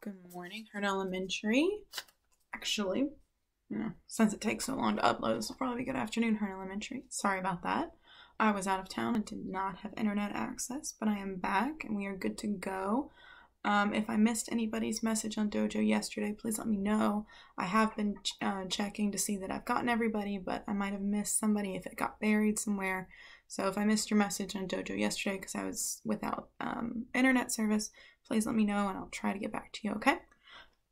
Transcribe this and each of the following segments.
Good morning, Heard Elementary. Actually, since it takes so long to upload, this will probably be good afternoon, Heard Elementary. Sorry about that. I was out of town and did not have internet access, but I am back and we are good to go. If I missed anybody's message on Dojo yesterday, please let me know. I have been checking to see that I've gotten everybody, but I might have missed somebody if it got buried somewhere. So if I missed your message on Dojo yesterday because I was without internet service, please let me know and I'll try to get back to you, okay?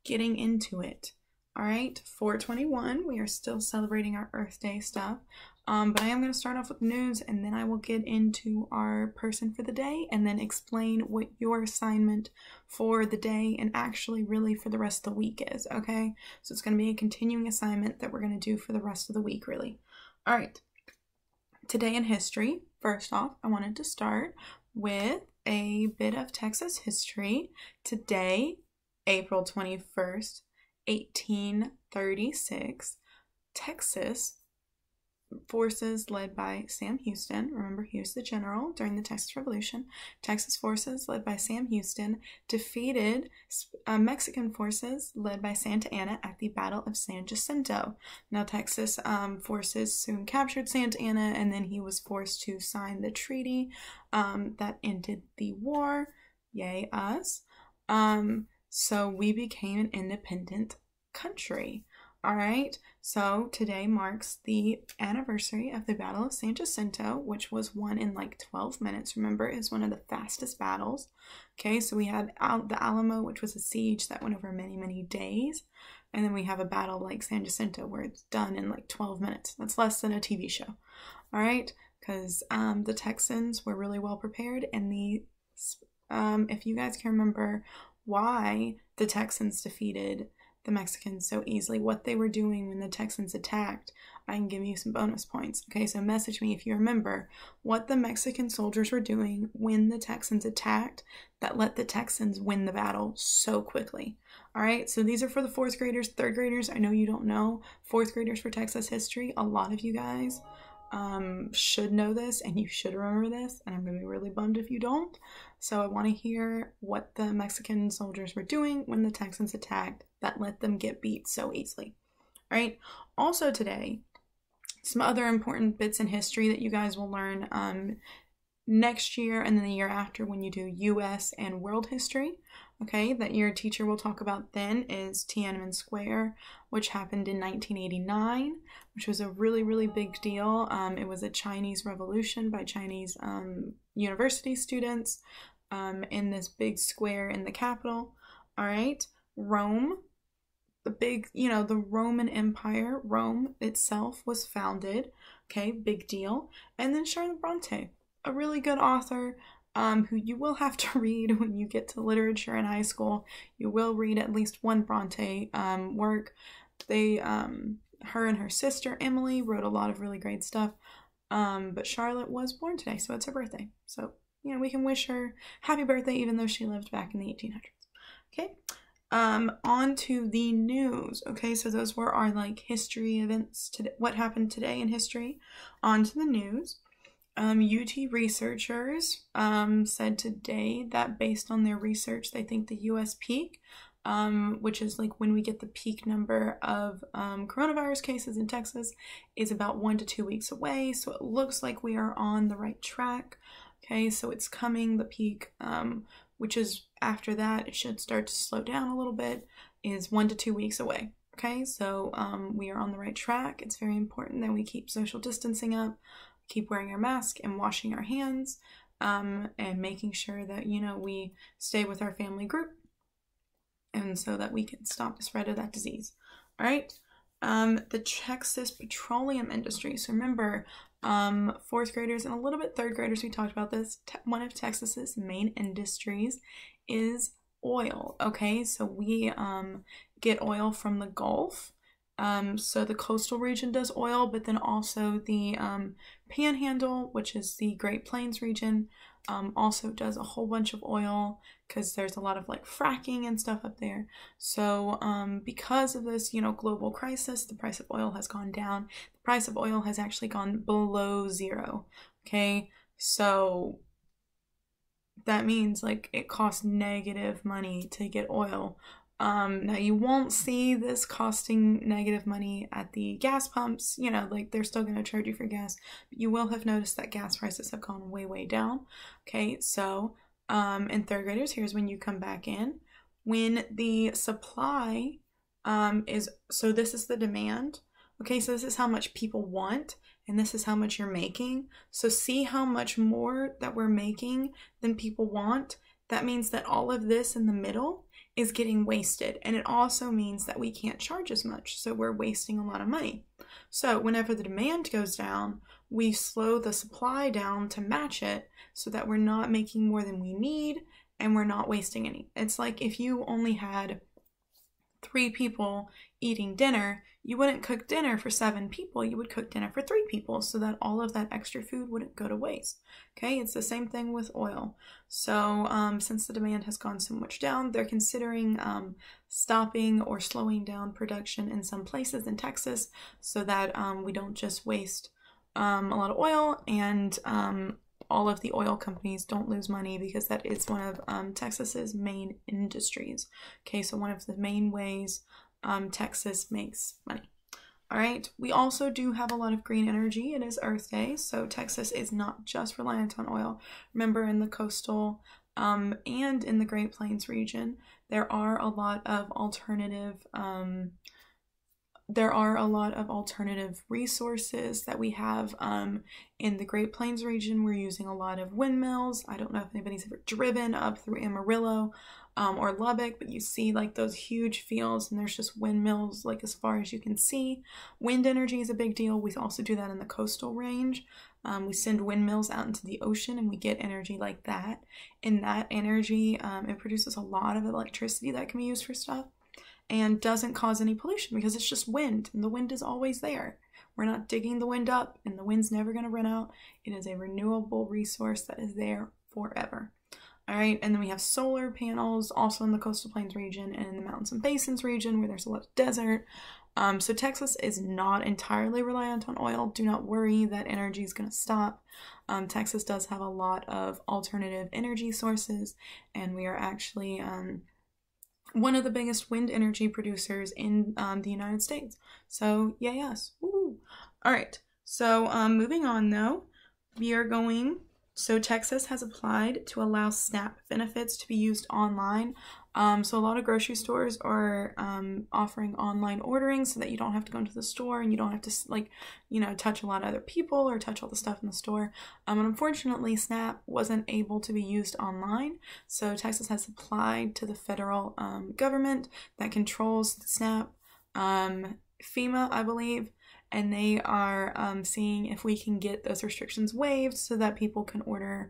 Getting into it. All right, 4/21, we are still celebrating our Earth Day stuff. But I am going to start off with news and then I will get into our person for the day and then explain what your assignment for the day and actually really for the rest of the week is, okay? So it's going to be a continuing assignment that we're going to do for the rest of the week, really. All right, today in history, first off, I wanted to start with a bit of Texas history. Today, April 21st, 1836, Texas forces led by Sam Houston, remember he was the general during the Texas Revolution, Texas forces led by Sam Houston defeated Mexican forces led by Santa Anna at the Battle of San Jacinto. Now Texas forces soon captured Santa Anna and then he was forced to sign the treaty that ended the war. Yay us. So we became an independent country. All right, so today marks the anniversary of the Battle of San Jacinto, which was won in like 12 minutes. Remember, it was one of the fastest battles. Okay, so we had the Alamo, which was a siege that went over many, many days. And then we have a battle like San Jacinto where it's done in like 12 minutes. That's less than a TV show. All right, because the Texans were really well prepared. And if you guys can remember why the Texans defeated the Mexicans so easily, what they were doing when the Texans attacked, I can give you some bonus points. Okay, so message me if you remember what the Mexican soldiers were doing when the Texans attacked that let the Texans win the battle so quickly. All right, so these are for the fourth graders, third graders. I know you don't know fourth graders for Texas history. A lot of you guys should know this and you should remember this, and I'm gonna be really bummed if you don't. So I want to hear what the Mexican soldiers were doing when the Texans attacked that let them get beat so easily. All right, also today, some other important bits in history that you guys will learn next year and then the year after when you do US and world history, okay, that your teacher will talk about then is Tiananmen Square, which happened in 1989, which was a really, really big deal. It was a Chinese revolution by Chinese university students in this big square in the capital. All right, Rome, the big, the Roman Empire, Rome itself was founded, okay, big deal. And then Charlotte Bronte, a really good author who you will have to read when you get to literature in high school. You will read at least one Bronte work. Her and her sister Emily wrote a lot of really great stuff, but Charlotte was born today, so it's her birthday. So, we can wish her happy birthday even though she lived back in the 1800s. Okay, on to the news. Okay, so those were our history events today, what happened today in history. On to the news. UT researchers said today that based on their research, they think the US peak, which is when we get the peak number of coronavirus cases in Texas, is about 1 to 2 weeks away. So it looks like we are on the right track. Okay, so it's coming, the peak, which is after that, it should start to slow down a little bit, is 1 to 2 weeks away. Okay, so we are on the right track. It's very important that we keep social distancing up, keep wearing our mask and washing our hands, and making sure that, we stay with our family group and so that we can stop the spread of that disease. All right, the Texas petroleum industry. So remember, fourth graders and a little bit third graders, we talked about this. One of Texas's main industries is oil. Okay, so we get oil from the Gulf. So the coastal region does oil, but then also the Panhandle, which is the Great Plains region, also does a whole bunch of oil because there's a lot of fracking and stuff up there. So because of this, global crisis, the price of oil has gone down. The price of oil has actually gone below zero. Okay, so that means like it costs negative money to get oil Now you won't see this costing negative money at the gas pumps, you know, like they're still going to charge you for gas, but you will have noticed that gas prices have gone way, way down. Okay, so in third graders, here's when you come back in. When the supply so this is the demand. Okay, so this is how much people want, and this is how much you're making. So see how much more that we're making than people want. That means that all of this in the middle is getting wasted, and it also means that we can't charge as much, so we're wasting a lot of money. So whenever the demand goes down, we slow the supply down to match it so that we're not making more than we need and we're not wasting any. It's like if you only had 3 people eating dinner, you wouldn't cook dinner for 7 people, you would cook dinner for 3 people so that all of that extra food wouldn't go to waste. Okay, it's the same thing with oil. So since the demand has gone so much down, they're considering stopping or slowing down production in some places in Texas so that we don't just waste a lot of oil, and all of the oil companies don't lose money, because that is one of Texas's main industries. Okay, so one of the main ways Texas makes money. All right, we also do have a lot of green energy. It is Earth Day, so Texas is not just reliant on oil. Remember, in the coastal and in the Great Plains region, there are a lot of alternative resources that we have. In the Great Plains region, we're using a lot of windmills. I don't know if anybody's ever driven up through Amarillo or Lubbock, but you see like those huge fields and there's just windmills like as far as you can see. Wind energy is a big deal. We also do that in the coastal range. We send windmills out into the ocean and we get energy like that. And that energy, it produces a lot of electricity that can be used for stuff and doesn't cause any pollution because it's just wind, and the wind is always there. We're not digging the wind up, and the wind's never going to run out. It is a renewable resource that is there forever. All right, and then we have solar panels also in the coastal plains region and in the mountains and basins region where there's a lot of desert. So Texas is not entirely reliant on oil. Do not worry that energy is going to stop. Texas does have a lot of alternative energy sources, and we are actually one of the biggest wind energy producers in the United States. So, yeah, yes. Woo. All right. So, moving on, though, so Texas has applied to allow SNAP benefits to be used online. So a lot of grocery stores are offering online ordering so that you don't have to go into the store and you don't have to, touch a lot of other people or touch all the stuff in the store. And unfortunately, SNAP wasn't able to be used online. So Texas has applied to the federal government that controls the SNAP, FEMA, I believe. And they are seeing if we can get those restrictions waived so that people can order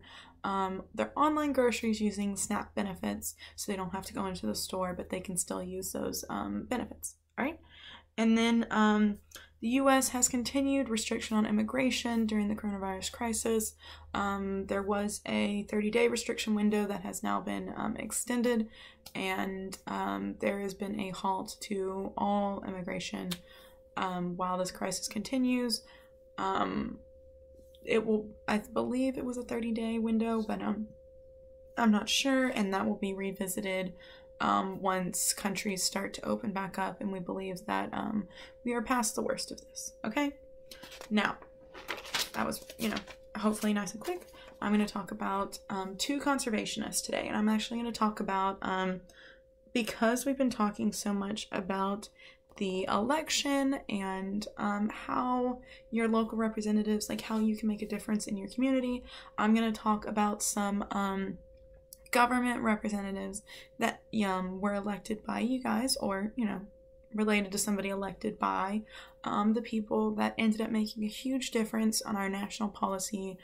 their online groceries using SNAP benefits, so they don't have to go into the store, but they can still use those benefits. All right. And then the U.S. has continued restriction on immigration during the coronavirus crisis. There was a 30-day restriction window that has now been extended, and there has been a halt to all immigration while this crisis continues. I believe it was a 30-day window, but I'm not sure, and that will be revisited once countries start to open back up, and we believe that we are past the worst of this. Okay, now that was hopefully nice and quick. I'm going to talk about 2 conservationists today, and I'm actually going to talk about because we've been talking so much about the election and how your local representatives, like how you can make a difference in your community. I'm going to talk about some government representatives that were elected by you guys, or related to somebody elected by the people that ended up making a huge difference on our national policy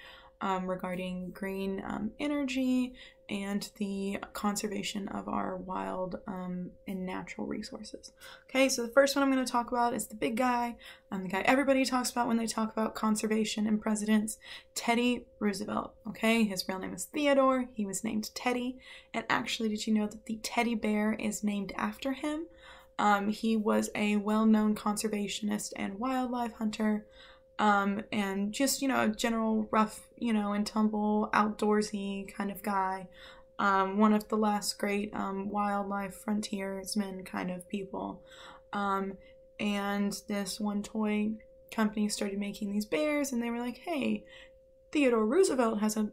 regarding green energy and the conservation of our wild and natural resources. Okay, so the first one I'm going to talk about is the big guy, the guy everybody talks about when they talk about conservation and presidents, Teddy Roosevelt. Okay, his real name is Theodore. He was named Teddy, and actually, did you know that the teddy bear is named after him? He was a well-known conservationist and wildlife hunter. And just, a general rough, and tumble, outdoorsy kind of guy. one of the last great wildlife frontiersmen kind of people. And this one toy company started making these bears, and they were like, hey, Theodore Roosevelt has a,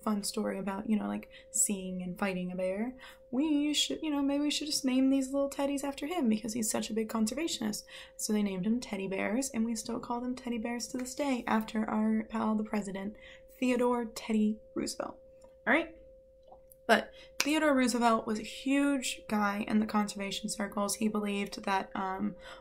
fun story about, like seeing and fighting a bear. We should, maybe we should just name these little teddies after him because he's such a big conservationist. So they named him teddy bears, and we still call them teddy bears to this day after our pal, the president, Theodore Teddy Roosevelt. All right? But Theodore Roosevelt was a huge guy in the conservation circles. He believed that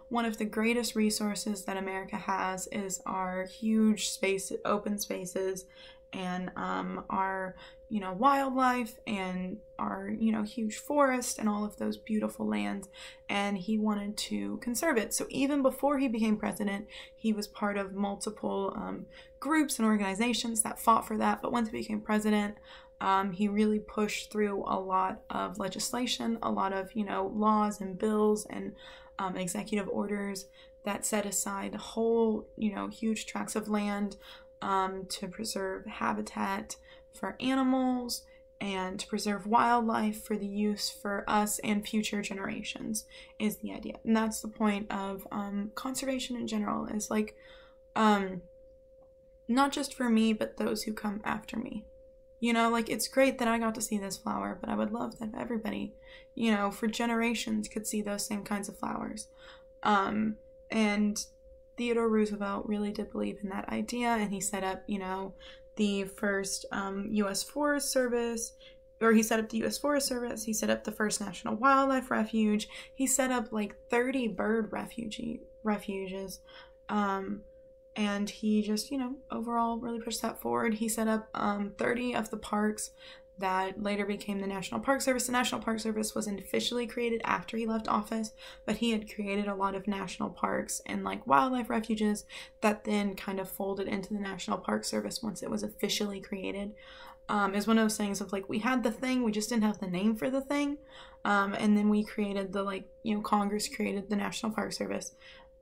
one of the greatest resources that America has is our huge space, open spaces, and our, wildlife, and our, huge forest, and all of those beautiful lands. And he wanted to conserve it. So even before he became president, he was part of multiple groups and organizations that fought for that. But once he became president, he really pushed through a lot of legislation, a lot of, laws and bills and executive orders that set aside whole, huge tracts of land to preserve habitat for animals and to preserve wildlife for the use for us and future generations is the idea. And that's the point of conservation in general, is like not just for me, but those who come after me. It's great that I got to see this flower, but I would love that everybody, for generations could see those same kinds of flowers. And Theodore Roosevelt really did believe in that idea, and he set up, the first U.S. Forest Service, or he set up the U.S. Forest Service, he set up the first National Wildlife Refuge, he set up like 30 bird refuges, and he just, overall really pushed that forward. He set up 30 of the parks that later became the National Park Service. The National Park Service wasn't officially created after he left office, but he had created a lot of national parks and like wildlife refuges that then kind of folded into the National Park Service once it was officially created. Is one of those things of like, we had the thing, we just didn't have the name for the thing. And then we created the Congress created the National Park Service.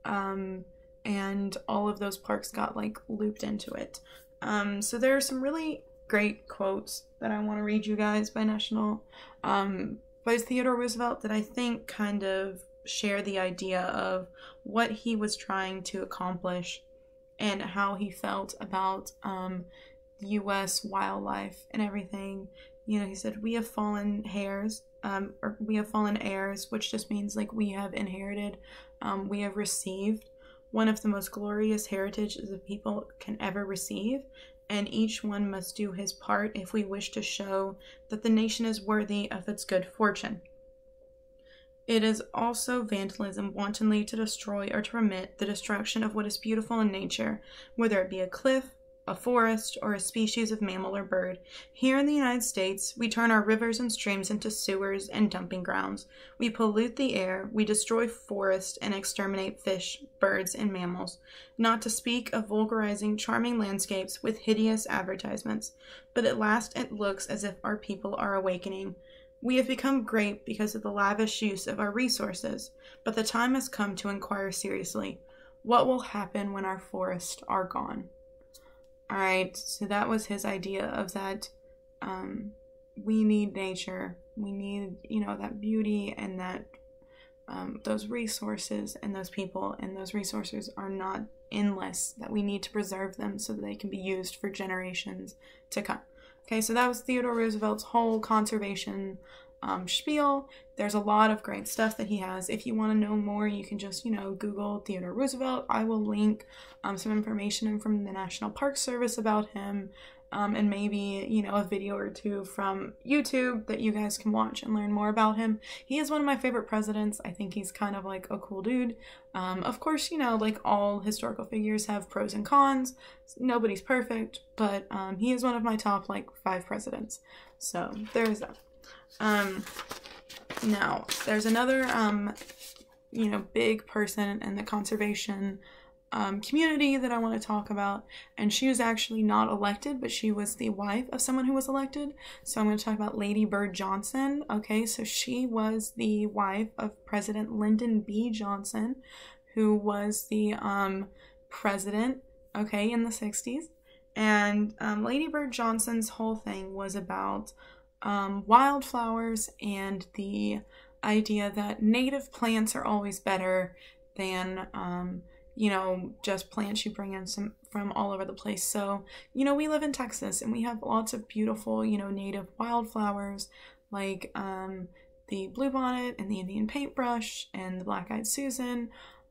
And all of those parks got like looped into it. So there are some really great quotes that I want to read you guys by Theodore Roosevelt that I think kind of share the idea of what he was trying to accomplish and how he felt about U.S. wildlife and everything. He said, we have fallen heirs, or we have fallen heirs, which just means like we have inherited, we have received one of the most glorious heritages the people can ever receive, and each one must do his part if we wish to show that the nation is worthy of its good fortune. It is also vandalism wantonly to destroy or to permit the destruction of what is beautiful in nature, whether it be a cliff, a forest, or a species of mammal or bird. Here in the United States, we turn our rivers and streams into sewers and dumping grounds. We pollute the air, we destroy forests, and exterminate fish, birds, and mammals, not to speak of vulgarizing charming landscapes with hideous advertisements. But at last it looks as if our people are awakening. We have become great because of the lavish use of our resources, but the time has come to inquire seriously, what will happen when our forests are gone? Alright, so that was his idea of that we need nature. We need, that beauty and that those resources and those people, and those resources are not endless, that we need to preserve them so that they can be used for generations to come. Okay, so that was Theodore Roosevelt's whole conservation spiel. There's a lot of great stuff that he has. If you want to know more, you can just, Google Theodore Roosevelt. I will link some information from the National Park Service about him, and maybe, a video or two from YouTube that you guys can watch and learn more about him. He is one of my favorite presidents. I think he's kind of like a cool dude. Of course, like all historical figures have pros and cons. Nobody's perfect, but he is one of my top 5 presidents. So there's that. Now, there's another, big person in the conservation community that I want to talk about, and she was actually not elected, but she was the wife of someone who was elected. So I'm going to talk about Lady Bird Johnson. Okay, so she was the wife of President Lyndon B. Johnson, who was the president, in the 60s. And Lady Bird Johnson's whole thing was about wildflowers and the idea that native plants are always better than, just plants you bring in from all over the place. So, we live in Texas and we have lots of beautiful, native wildflowers like the bluebonnet and the Indian paintbrush and the black-eyed Susan,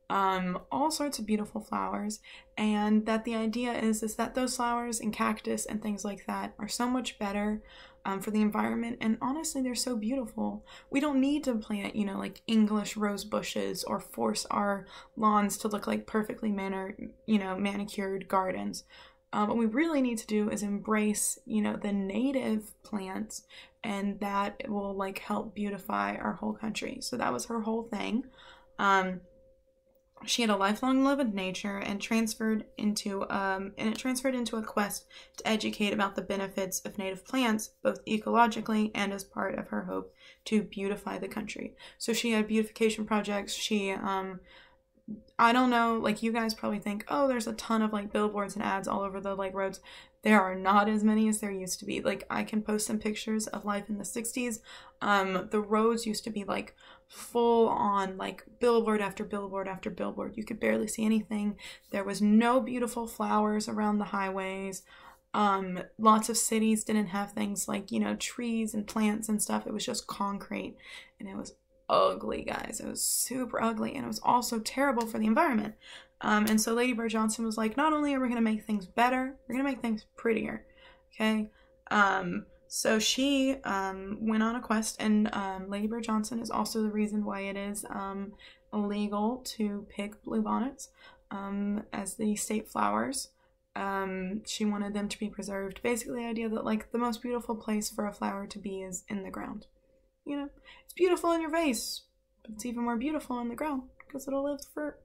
all sorts of beautiful flowers, and that the idea is that those flowers and cactus and things like that are so much better for the environment, and honestly they're so beautiful. We don't need to plant like English rose bushes or force our lawns to look like perfectly manicured gardens. What we really need to do is embrace the native plants, and that will like help beautify our whole country. So that was her whole thing. She had a lifelong love of nature and transferred into a quest to educate about the benefits of native plants, both ecologically and as part of her hope to beautify the country. So she had beautification projects. She, I don't know, like you guys probably think, oh, there's a ton of like billboards and ads all over the like roads. There are not as many as there used to be. Like I can post some pictures of life in the 60s. The roads used to be like full on like billboard after billboard after billboard. You could barely see anything. There was no beautiful flowers around the highways. Lots of cities didn't have things like, trees and plants and stuff. It was just concrete, and it was ugly, guys. It was super ugly, and it was also terrible for the environment. And so Lady Bird Johnson was like, not only are we going to make things better, we're going to make things prettier. Okay. So she went on a quest, and Lady Bird Johnson is also the reason why it is illegal to pick bluebonnets as the state flowers. She wanted them to be preserved. Basically the idea that like the most beautiful place for a flower to be is in the ground. It's beautiful in your vase, but it's even more beautiful in the ground because it'll live for,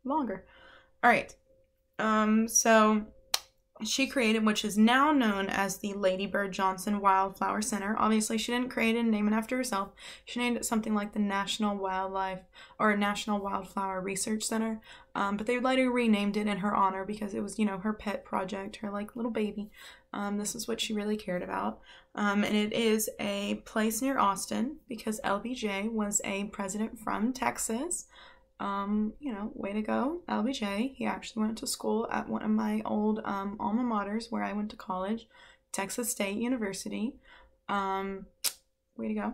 longer. All right. So she created, which is now known as the Lady Bird Johnson Wildflower Center. Obviously, she didn't create it and name it after herself. She named it something like the National Wildlife or National Wildflower Research Center. But they later renamed it in her honor because it was, her pet project, her like little baby. This is what she really cared about. And it is a place near Austin because LBJ was a president from Texas. Way to go, LBJ. He actually went to school at one of my old alma maters where I went to college, Texas State University. Way to go.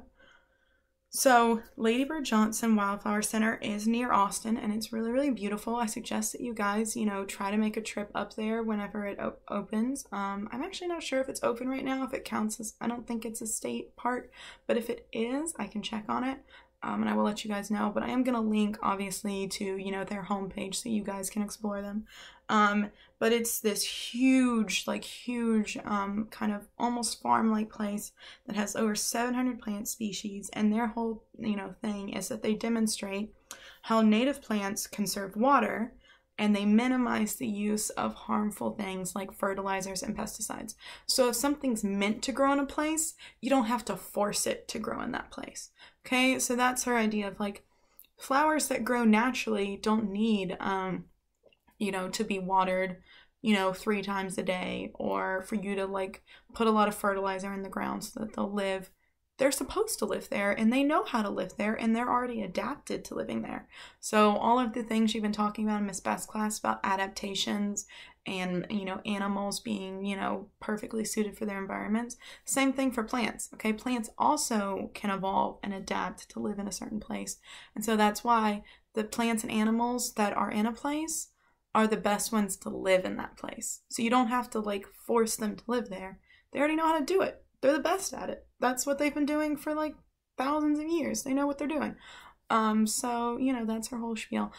So Lady Bird Johnson Wildflower Center is near Austin, and it's really, really beautiful. I suggest that you guys, try to make a trip up there whenever it opens. I'm actually not sure if it's open right now, if it counts as, I don't think it's a state park, but if it is, I can check on it. And I will let you guys know, but I am going to link obviously to, their homepage so you guys can explore them. But it's this huge, kind of almost farm-like place that has over 700 plant species. And their whole, thing is that they demonstrate how native plants conserve water and they minimize the use of harmful things like fertilizers and pesticides. So if something's meant to grow in a place, you don't have to force it to grow in that place. Okay, so that's her idea of like flowers that grow naturally don't need, to be watered, 3 times a day, or for you to like put a lot of fertilizer in the ground so that they'll live. They're supposed to live there, and they know how to live there, and they're already adapted to living there. So all of the things you've been talking about in Miss Beth's class about adaptations and, animals being, perfectly suited for their environments, same thing for plants, okay? Plants also can evolve and adapt to live in a certain place. And so that's why the plants and animals that are in a place are the best ones to live in that place. So you don't have to, like, force them to live there. They already know how to do it. They're the best at it. That's what they've been doing for like thousands of years. They know what they're doing. So, that's her whole spiel.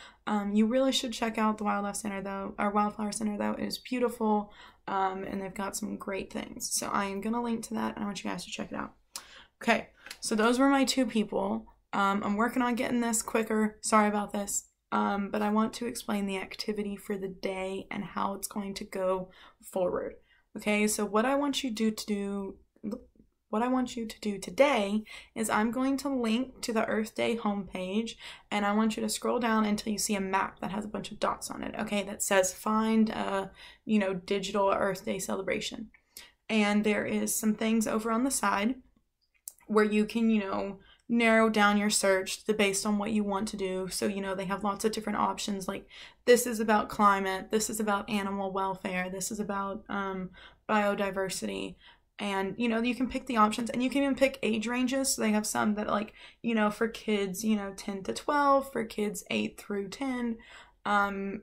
You really should check out the Wildlife Center though, or Wildflower Center though. It is beautiful. And they've got some great things. So I am going to link to that and I want you guys to check it out. Okay. So those were my 2 people. I'm working on getting this quicker. Sorry about this. But I want to explain the activity for the day and how it's going to go forward. Okay. So what I want you to do today is I'm going to link to the Earth Day homepage, and I want you to scroll down until you see a map that has a bunch of dots on it, okay, that says find a, digital Earth Day celebration. and there is some things over on the side where you can, you know, narrow down your search based on what you want to do. So, you know, they have lots of different options, like this is about climate, this is about animal welfare, this is about biodiversity. And, you know, you can pick the options, and you can even pick age ranges. So they have some that, like, you know, for kids, you know, 10 to 12, for kids 8 through 10,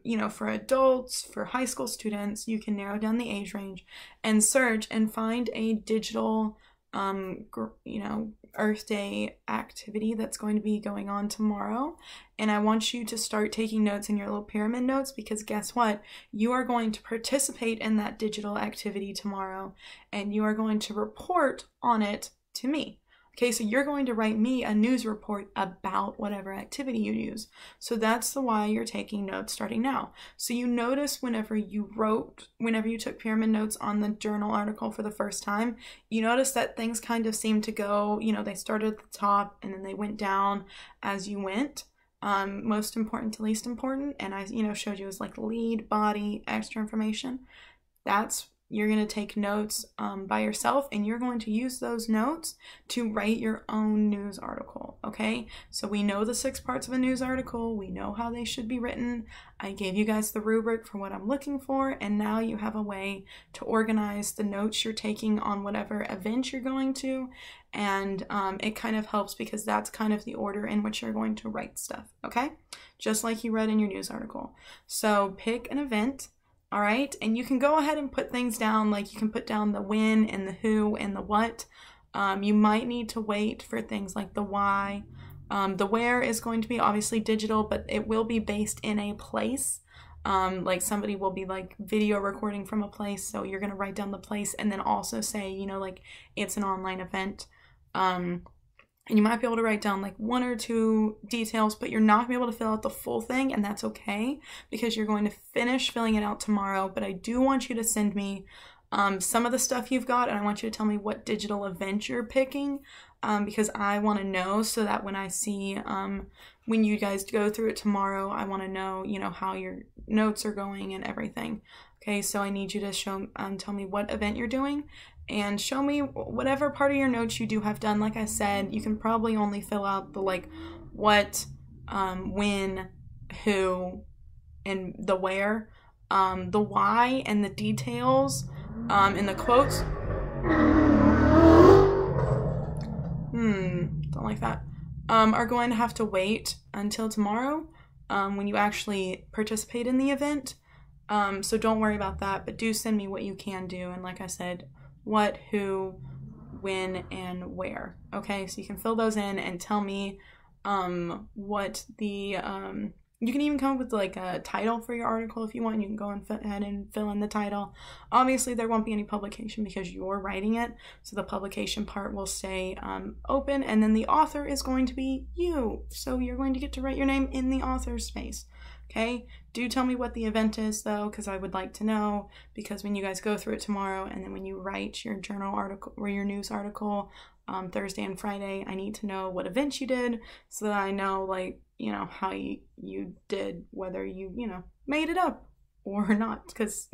you know, for adults, for high school students. You can narrow down the age range and search and find a digital, you know, Earth Day activity that's going to be going on tomorrow. And I want you to start taking notes in your little pyramid notes, because guess what? You are going to participate in that digital activity tomorrow, and you are going to report on it to me. Okay, so you're going to write me a news report about whatever activity you use. So that's the why you're taking notes starting now. So you notice whenever you took pyramid notes on the journal article for the first time, you notice that things kind of seem to go, you know, they started at the top and then they went down as you went. Most important to least important. And I, you know, showed you as like lead, body, extra information. You're going to take notes by yourself, and you're going to use those notes to write your own news article, okay? So we know the 6 parts of a news article. We know how they should be written. I gave you guys the rubric for what I'm looking for, and now you have a way to organize the notes you're taking on whatever event you're going to, and it kind of helps because that's kind of the order in which you're going to write stuff, okay? Just like you read in your news article. So pick an event. All right, and you can go ahead and put things down, like you can put down the when and the who and the what. You might need to wait for things like the why. The where is going to be obviously digital, but it will be based in a place. Like somebody will be like video recording from a place, so you're gonna write down the place and then also say, you know, like it's an online event. And you might be able to write down like 1 or 2 details, but you're not going to be able to fill out the full thing, and that's okay because you're going to finish filling it out tomorrow. But I do want you to send me some of the stuff you've got, and I want you to tell me what digital event you're picking, because I want to know, so that when I see when you guys go through it tomorrow, I want to know, you know, how your notes are going and everything. Okay, so I need you to tell me what event you're doing, and show me whatever part of your notes you do have done. Like I said, you can probably only fill out the like what, when, who, and the where. The why and the details, and the quotes. Don't like that. Are going to have to wait until tomorrow, when you actually participate in the event. So don't worry about that, but do send me what you can do. And like I said, what, who, when, and where. Okay, so you can fill those in and tell me what the you can even come up with like a title for your article if you want. You can go ahead and fill in the title. Obviously there won't be any publication because you're writing it, so the publication part will stay open, and then the author is going to be you, so you're going to get to write your name in the author's space. Okay, do tell me what the event is though, because I would like to know, because when you guys go through it tomorrow, and then when you write your journal article or your news article Thursday and Friday, I need to know what event you did, so that I know, like, you know, how you did, whether you know, made it up or not, because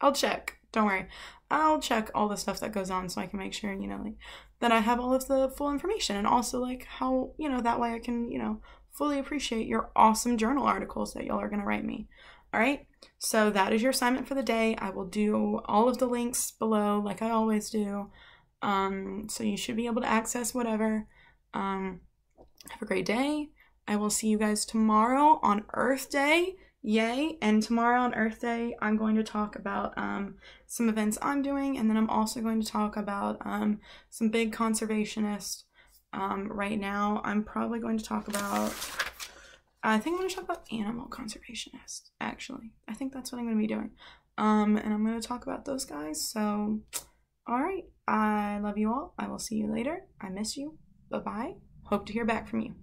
I'll check. Don't worry, I'll check all the stuff that goes on, so I can make sure, you know, like, that I have all of the full information, and also like how, you know, that way I can, you know, fully appreciate your awesome journal articles that y'all are going to write me. All right, so that is your assignment for the day. I will do all of the links below like I always do, so you should be able to access whatever. Have a great day. I will see you guys tomorrow on Earth Day. Yay. And tomorrow on Earth Day, I'm going to talk about some events I'm doing, and then I'm also going to talk about some big conservationists. Right now, I'm probably going to talk about, I think I'm going to talk about animal conservationists, actually. I think that's what I'm going to be doing. And I'm going to talk about those guys. So, all right. I love you all. I will see you later. I miss you. Bye-bye. Hope to hear back from you.